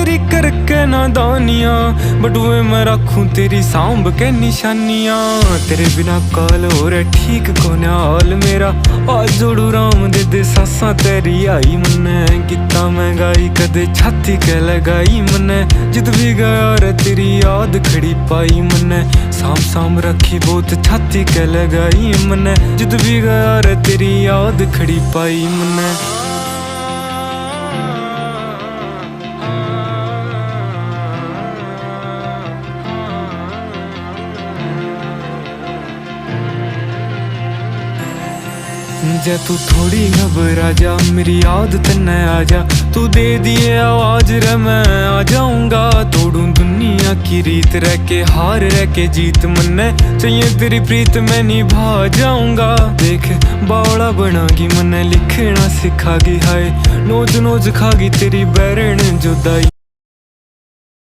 तेरी करके नादानियां, बट वे मैं रखूं तेरी सांभ के निशानियां। तेरे बिना काल हो रहा ठीक कोने हाल मेरा, आज जोड़ू राम दे सासा तेरी आई मन्ने। कितना महंगाई कदे छाती के लगाई मन्ने, जित भी गया रे तेरी याद खड़ी पाई मन्ने। साम साम रखी बहुत छाती के लगाई मन्ने, जित भी गया रे तेरी याद खड़ी पाई मन्ने। जा तू थोड़ी घबरा जा, मेरी याद तन्ने आ जा। तू दे दिए आवाज रे मैं आ जाऊंगा, तोड़ू दुनिया की रीत रह के हार रह के जीत मन्ने। चाहिए तेरी प्रीत मैं निभा जाऊंगा। देख बावड़ा बनागी मन्ने, लिखना सिखागी हाय, नोच नोच खागी तेरी बैरण जुदाई।